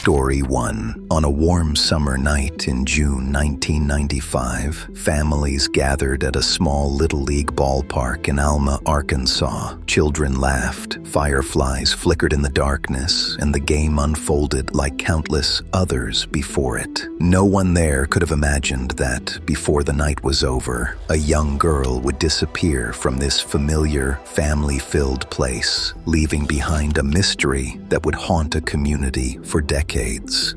Story 1. On a warm summer night in June 1995, families gathered at a small Little League ballpark in Alma, Arkansas. Children laughed, fireflies flickered in the darkness, and the game unfolded like countless others before it. No one there could have imagined that, before the night was over, a young girl would disappear from this familiar, family-filled place, leaving behind a mystery that would haunt a community for decades.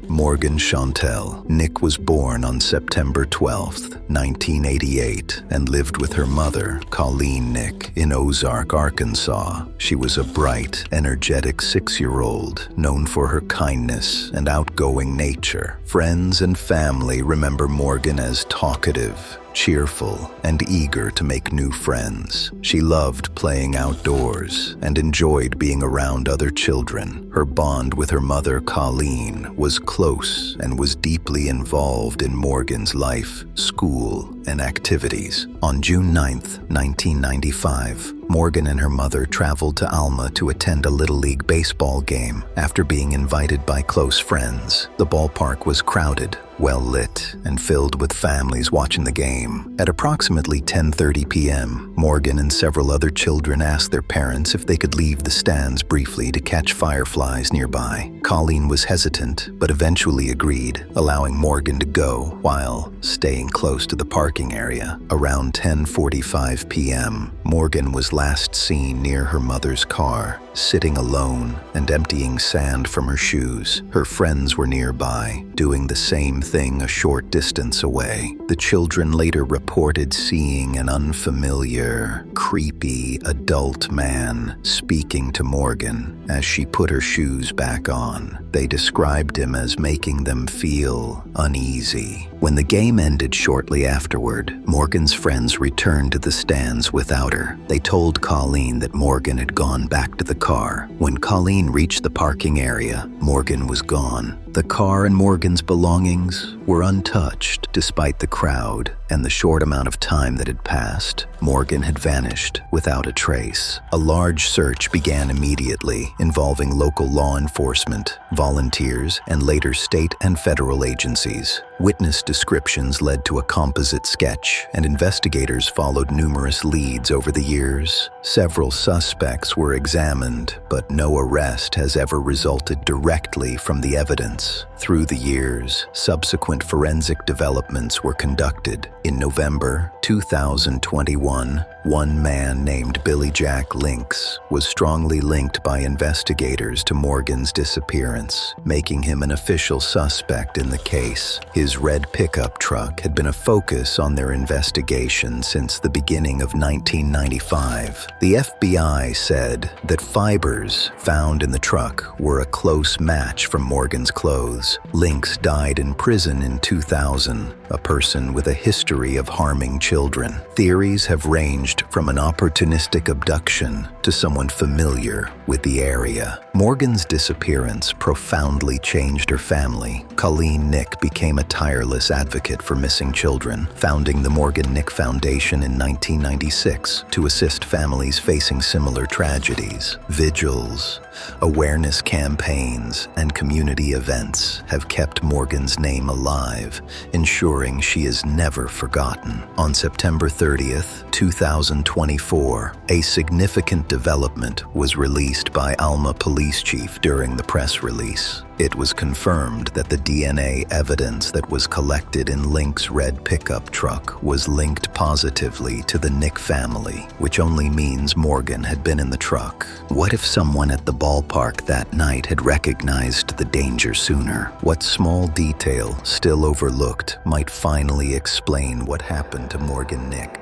Morgan Chantel. Nick was born on September 12, 1988, and lived with her mother, Colleen Nick, in Ozark, Arkansas. She was a bright, energetic 6-year-old, known for her kindness and outgoing nature. Friends and family remember Morgan as talkative, cheerful, and eager to make new friends. She loved playing outdoors and enjoyed being around other children. Her bond with her mother, Colleen, was close and was deeply involved in Morgan's life, school, and activities. On June 9, 1995, Morgan and her mother traveled to Alma to attend a Little League baseball game after being invited by close friends. The ballpark was crowded, well lit, and filled with families watching the game. At approximately 10:30 p.m., Morgan and several other children asked their parents if they could leave the stands briefly to catch fireflies nearby. Colleen was hesitant, but eventually agreed, allowing Morgan to go while staying close to the parking area. Around 10:45 p.m., Morgan was last seen near her mother's car, sitting alone and emptying sand from her shoes. Her friends were nearby, doing the same thing a short distance away. The children later reported seeing an unfamiliar, creepy adult man speaking to Morgan as she put her shoes back on. They described him as making them feel uneasy. When the game ended shortly afterward, Morgan's friends returned to the stands without her. They told Colleen that Morgan had gone back to the car. When Colleen reached the parking area, Morgan was gone. The car and Morgan's belongings were untouched despite the crowd and the short amount of time that had passed. Morgan had vanished without a trace. A large search began immediately, involving local law enforcement, volunteers, and later state and federal agencies. Witness descriptions led to a composite sketch, and investigators followed numerous leads over the years. Several suspects were examined, but no arrest has ever resulted directly from the evidence. Through the years, subsequent forensic developments were conducted. In November 2021, one man named Billy Jack Lynx was strongly linked by investigators to Morgan's disappearance, making him an official suspect in the case. His red pickup truck had been a focus on their investigation since the beginning of 1995. The FBI said that fibers found in the truck were a close match from Morgan's clothes. Lynx died in prison in 2000, a person with a history of harming children. Theories have ranged from an opportunistic abduction to someone familiar with the area. Morgan's disappearance profoundly changed her family. Colleen Nick became a tireless advocate for missing children, founding the Morgan Nick Foundation in 1996 to assist families facing similar tragedies. Vigils, awareness campaigns, and community events have kept Morgan's name alive, ensuring she is never forgotten. On September 30th, 2024, a significant development was released by Alma Police Chief during the press release. It was confirmed that the DNA evidence that was collected in Lynx's red pickup truck was linked positively to the Nick family, which only means Morgan had been in the truck. What if someone at the ballpark that night had recognized the danger sooner? What small detail, still overlooked, might finally explain what happened to Morgan Nick?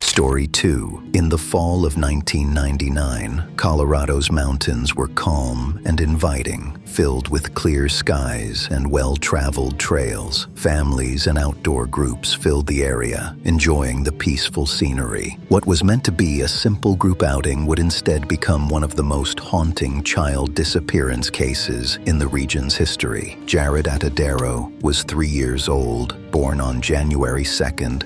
Story 2. In the fall of 1999, Colorado's mountains were calm and inviting, filled with clear skies and well-traveled trails. Families and outdoor groups filled the area, enjoying the peaceful scenery. What was meant to be a simple group outing would instead become one of the most haunting child disappearance cases in the region's history. Jaryd Atadero was 3 years old, born on January 2,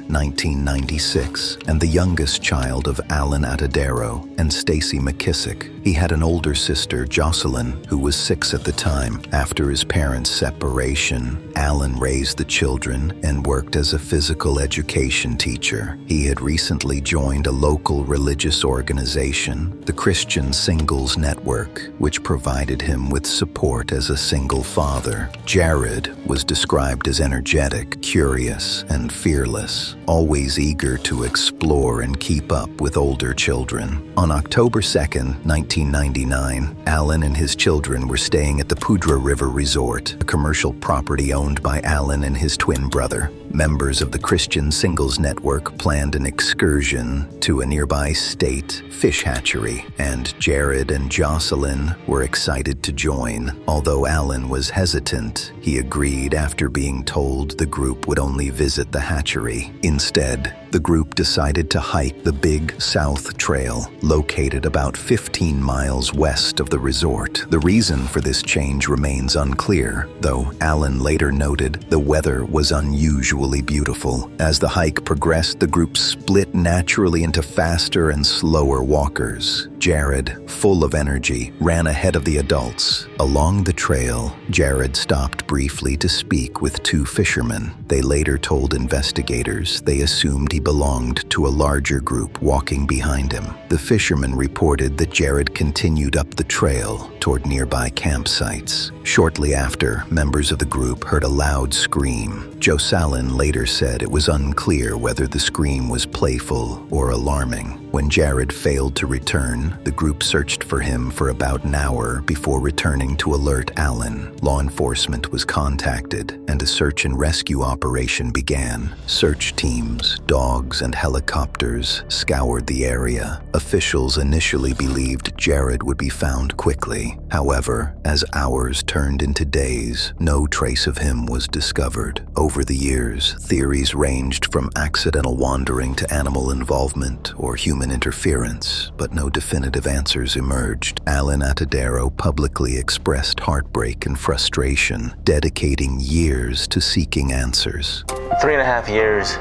1996, and the the youngest child of Alan Atadero and Stacy McKissick. He had an older sister, Jocelyn, who was 6 at the time. After his parents' separation, Alan raised the children and worked as a physical education teacher. He had recently joined a local religious organization, the Christian Singles Network, which provided him with support as a single father. Jaryd was described as energetic, curious, and fearless, always eager to explore and keep up with older children. On October 2nd, 1999, Alan and his children were staying at the Pudra River Resort, a commercial property owned by Alan and his twin brother. Members of the Christian Singles Network planned an excursion to a nearby state fish hatchery, and Jaryd and Jocelyn were excited to join. Although Alan was hesitant, he agreed after being told the group would only visit the hatchery. Instead, the group decided to hike the Big South Trail, located about 15 miles west of the resort. The reason for this change remains unclear, though Alan later noted the weather was unusually beautiful. As the hike progressed, the group split naturally into faster and slower walkers. Jaryd, full of energy, ran ahead of the adults. Along the trail, Jaryd stopped briefly to speak with 2 fishermen. They later told investigators they assumed he belonged to a larger group walking behind him. The fishermen reported that Jaryd continued up the trail toward nearby campsites. Shortly after, members of the group heard a loud scream. Jocelyn later said it was unclear whether the scream was playful or alarming. When Jaryd failed to return, the group searched for him for about an hour before returning to alert Alan. Law enforcement was contacted, and a search and rescue operation began. Search teams, dogs, and helicopters scoured the area. Officials initially believed Jaryd would be found quickly. However, as hours turned into days, no trace of him was discovered. Over the years, theories ranged from accidental wandering to animal involvement or human interference, but no definitive answers emerged. Alan Atadero publicly expressed heartbreak and frustration, dedicating years to seeking answers. 3.5 years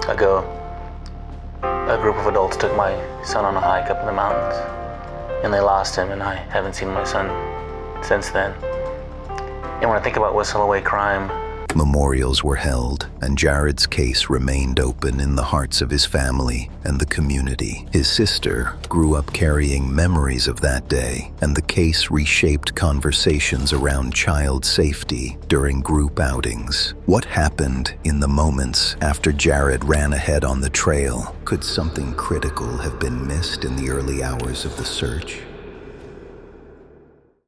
ago, a group of adults took my son on a hike up in the mountains, and they lost him, and I haven't seen my son since then. And when I think about whistle away crime, Memorials were held, and Jaryd's case remained open in the hearts of his family and the community. His sister grew up carrying memories of that day, and the case reshaped conversations around child safety during group outings. What happened in the moments after Jaryd ran ahead on the trail? Could something critical have been missed in the early hours of the search?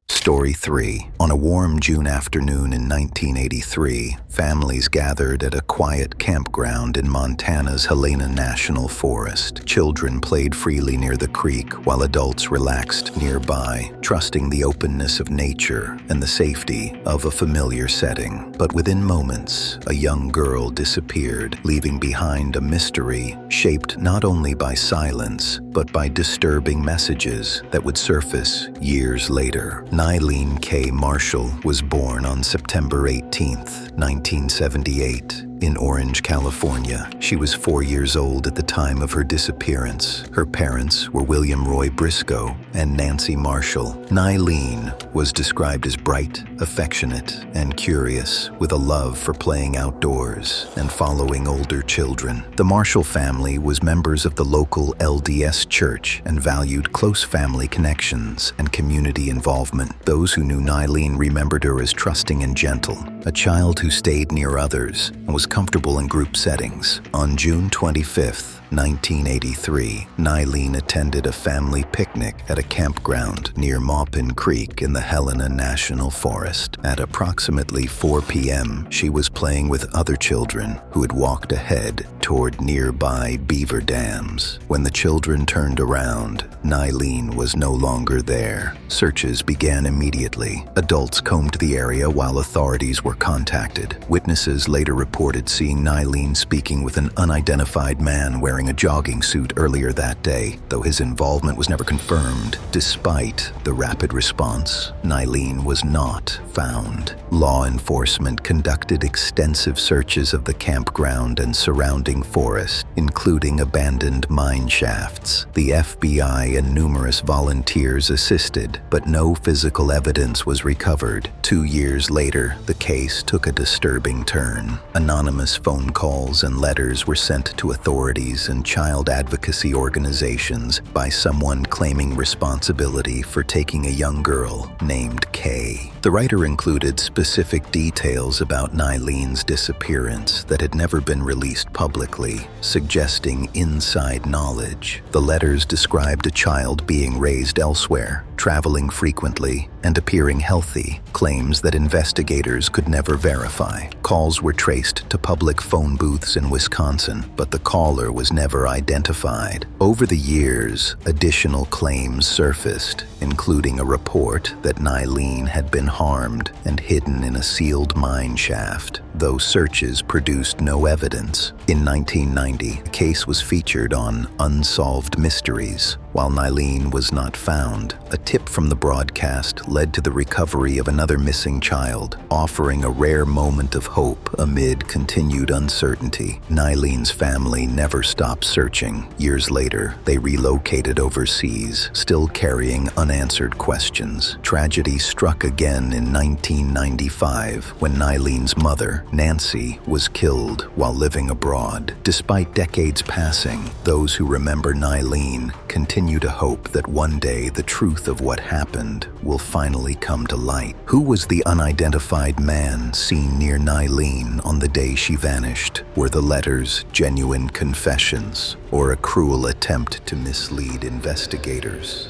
Story 3. On a warm June afternoon in 1983, families gathered at a quiet campground in Montana's Helena National Forest. Children played freely near the creek while adults relaxed nearby, trusting the openness of nature and the safety of a familiar setting. But within moments, a young girl disappeared, leaving behind a mystery shaped not only by silence, but by disturbing messages that would surface years later. Nyleen K. Marshall was born on September 18, 1978, in Orange, California. She was 4 years old at the time of her disappearance. Her parents were William Roy Briscoe and Nancy Marshall. Nyleen was described as bright, affectionate, and curious, with a love for playing outdoors and following older children. The Marshall family was members of the local LDS church and valued close family connections and community involvement. Those who knew Nyleen remembered her as trusting and gentle, a child who stayed near others and was comfortable in group settings. On June 25th, 1983, Nyleen attended a family picnic at a campground near Maupin Creek in the Helena National Forest. At approximately 4 p.m., she was playing with other children who had walked ahead toward nearby beaver dams. When the children turned around, Nyleen was no longer there. Searches began immediately. Adults combed the area while authorities were contacted. Witnesses later reported seeing Nyleen speaking with an unidentified man wearing a jogging suit earlier that day, though his involvement was never confirmed. Despite the rapid response, Nyleen was not found. Law enforcement conducted extensive searches of the campground and surrounding surrounding forest, including abandoned mine shafts. The FBI and numerous volunteers assisted, but no physical evidence was recovered. 2 years later, the case took a disturbing turn. Anonymous phone calls and letters were sent to authorities and child advocacy organizations by someone claiming responsibility for taking a young girl named Kay. The writer included specific details about Nyleen's disappearance that had never been released publicly, suggesting inside knowledge. The letters described a child being raised elsewhere, traveling frequently, and appearing healthy, claims that investigators could never verify. Calls were traced to public phone booths in Wisconsin, but the caller was never identified. Over the years, additional claims surfaced, including a report that Nyleen had been harmed and hidden in a sealed mine shaft, though searches produced no evidence. In 1990, the case was featured on Unsolved Mysteries. While Nyleen was not found, a tip from the broadcast led to the recovery of another missing child, offering a rare moment of hope amid continued uncertainty. Nyleen's family never stopped searching. Years later, they relocated overseas, still carrying unanswered questions. Tragedy struck again in 1995 when Nyleen's mother, Nancy, was killed while living abroad. Despite decades passing, those who remember Nyleen continue to hope that one day the truth of what happened will finally come to light. Who was the unidentified man seen near Nyleen on the day she vanished? Were the letters genuine confessions or a cruel attempt to mislead investigators?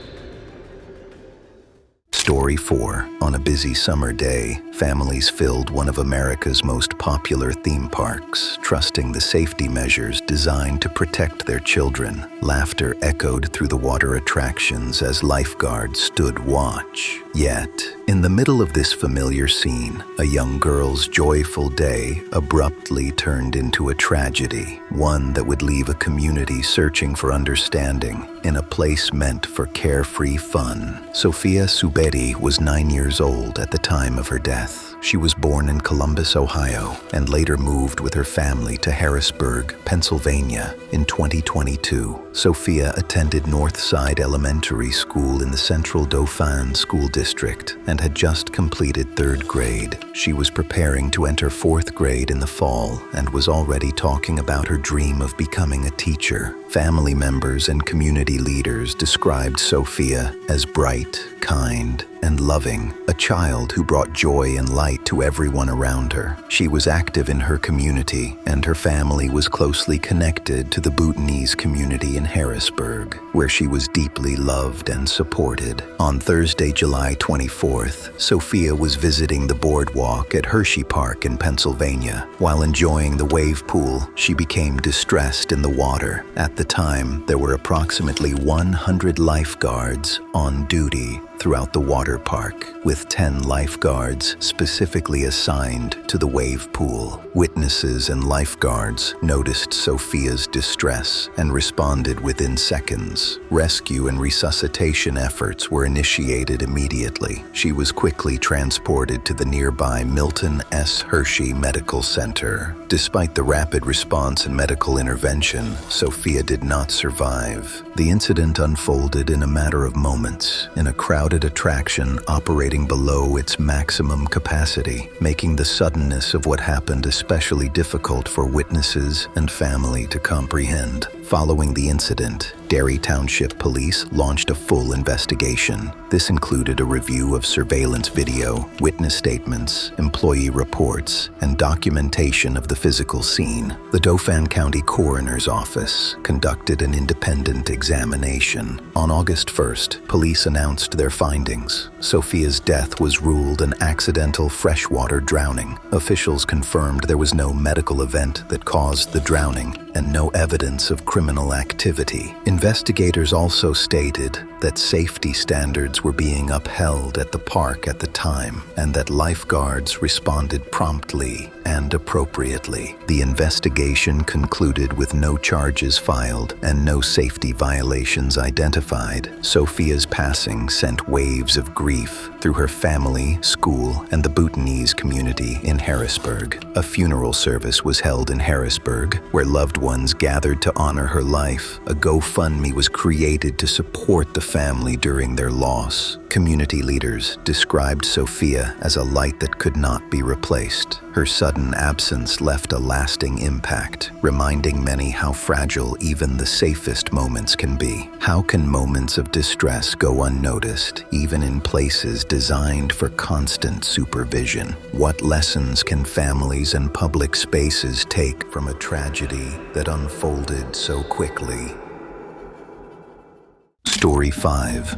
Story 4. On a busy summer day, families filled one of America's most popular theme parks, trusting the safety measures designed to protect their children. Laughter echoed through the water attractions as lifeguards stood watch. Yet, in the middle of this familiar scene, a young girl's joyful day abruptly turned into a tragedy, one that would leave a community searching for understanding in a place meant for carefree fun. Sophia Subedi was 9 years old at the time of her death. She was born in Columbus, Ohio, and later moved with her family to Harrisburg, Pennsylvania in 2022. Sophia attended Northside Elementary School in the Central Dauphin School District and had just completed 3rd grade. She was preparing to enter 4th grade in the fall and was already talking about her dream of becoming a teacher. Family members and community leaders described Sophia as bright, kind, and loving, a child who brought joy and light to everyone around her. She was active in her community, and her family was closely connected to the Bhutanese community in Harrisburg, where she was deeply loved and supported. On Thursday, July 24th, Sophia was visiting the boardwalk at Hershey Park in Pennsylvania. While enjoying the wave pool, she became distressed in the water. At the time, there were approximately 100 lifeguards on duty throughout the water park, with 10 lifeguards specifically assigned to the wave pool. Witnesses and lifeguards noticed Sophia's distress and responded within seconds. Rescue and resuscitation efforts were initiated immediately. She was quickly transported to the nearby Milton S. Hershey Medical Center. Despite the rapid response and medical intervention, Sophia did not survive. The incident unfolded in a matter of moments in a crowded attraction operating below its maximum capacity, making the suddenness of what happened especially difficult for witnesses and family to comprehend. Following the incident, Derry Township Police launched a full investigation. This included a review of surveillance video, witness statements, employee reports, and documentation of the physical scene. The Dauphin County Coroner's Office conducted an independent examination. On August 1st, police announced their findings. Sophia's death was ruled an accidental freshwater drowning. Officials confirmed there was no medical event that caused the drowning and no evidence of criminal activity. Investigators also stated that safety standards were being upheld at the park at the time and that lifeguards responded promptly and appropriately. The investigation concluded with no charges filed and no safety violations identified. Sophia's passing sent waves of grief through her family, school, and the Bhutanese community in Harrisburg. A funeral service was held in Harrisburg, where loved ones gathered to honor her life. A GoFundMe was created to support the family during their loss. Community leaders described Sophia as a light that could not be replaced. Her sudden absence left a lasting impact, reminding many how fragile even the safest moments can be. How can moments of distress go unnoticed, even in places designed for constant supervision? What lessons can families and public spaces take from a tragedy that unfolded so quickly? Story 5.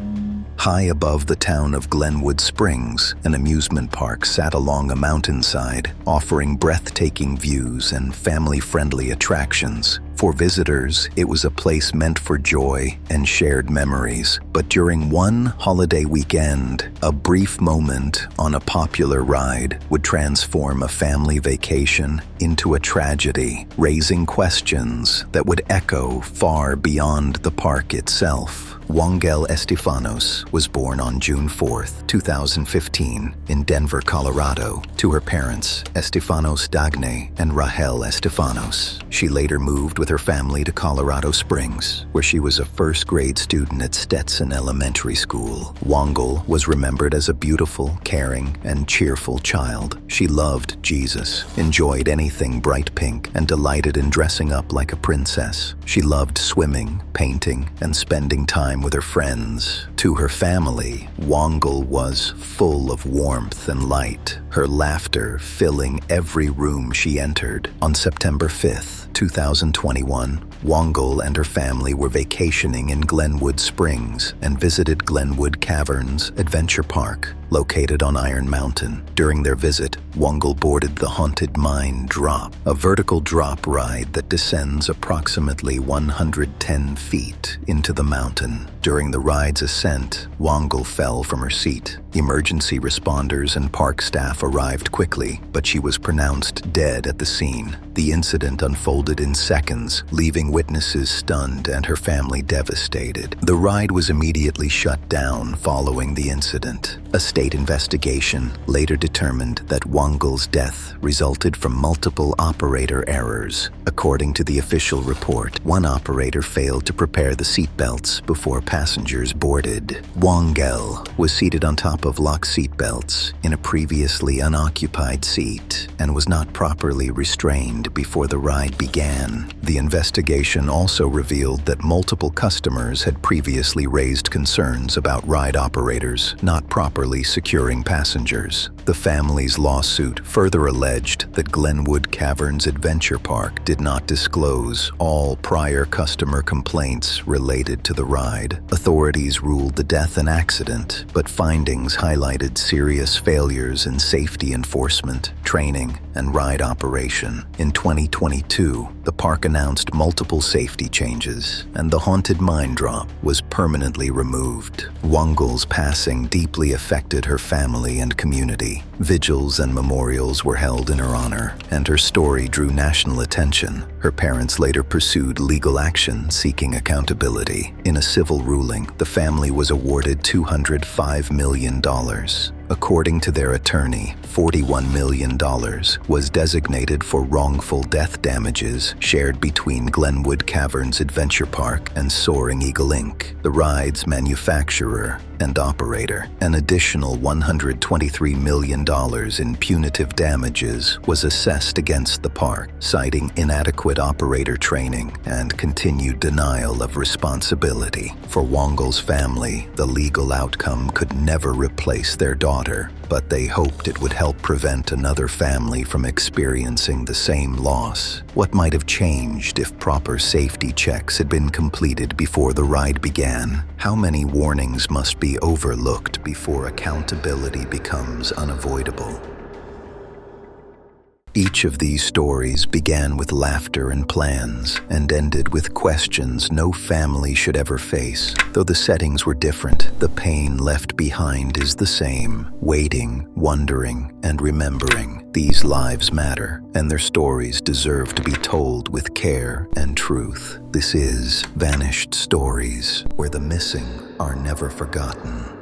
High above the town of Glenwood Springs, an amusement park sat along a mountainside, offering breathtaking views and family-friendly attractions. For visitors, it was a place meant for joy and shared memories. But during one holiday weekend, a brief moment on a popular ride would transform a family vacation into a tragedy, raising questions that would echo far beyond the park itself. Wongel Estifanos was born on June 4, 2015, in Denver, Colorado, to her parents, Estifanos Dagne and Rahel Estifanos. She later moved with her family to Colorado Springs, where she was a first-grade student at Stetson Elementary School. Wongel was remembered as a beautiful, caring, and cheerful child. She loved Jesus, enjoyed anything bright pink, and delighted in dressing up like a princess. She loved swimming, painting, and spending time with her friends. To her family, Wongel was full of warmth and light, her laughter filling every room she entered. On September 5, 2021, Wongel and her family were vacationing in Glenwood Springs and visited Glenwood Caverns Adventure Park, located on Iron Mountain. During their visit, Wongel boarded the Haunted Mine Drop, a vertical drop ride that descends approximately 110 feet into the mountain. During the ride's ascent, Wongel fell from her seat. Emergency responders and park staff arrived quickly, but she was pronounced dead at the scene. The incident unfolded in seconds, leaving witnesses stunned and her family devastated. The ride was immediately shut down following the incident. A state investigation later determined that Wongel's death resulted from multiple operator errors. According to the official report, one operator failed to prepare the seatbelts before passengers boarded. Wongel was seated on top of locked seatbelts in a previously unoccupied seat and was not properly restrained before the ride began. The investigation also revealed that multiple customers had previously raised concerns about ride operators not properly securing passengers. The family's lawsuit further alleged that Glenwood Caverns Adventure Park did not disclose all prior customer complaints related to the ride. Authorities ruled the death an accident, but findings highlighted serious failures in safety enforcement, training, and ride operation. In 2022, the park announced multiple safety changes, and the Haunted Mine Drop was permanently removed. Wongel's passing deeply affected her family and community. Vigils and memorials were held in her honor, and her story drew national attention. Her parents later pursued legal action seeking accountability. In a civil ruling, the family was awarded $205 million. According to their attorney, $41 million was designated for wrongful death damages shared between Glenwood Caverns Adventure Park and Soaring Eagle Inc., the ride's manufacturer and operator. An additional $123 million in punitive damages was assessed against the park, citing inadequate operator training and continued denial of responsibility. For Wongel's family, the legal outcome could never replace their daughter, but they hoped it would help prevent another family from experiencing the same loss. What might have changed if proper safety checks had been completed before the ride began? How many warnings must be overlooked before accountability becomes unavoidable? Each of these stories began with laughter and plans and ended with questions no family should ever face. Though the settings were different, the pain left behind is the same: waiting, wondering, and remembering. These lives matter, and their stories deserve to be told with care and truth. This is Vanished Stories, where the missing are never forgotten.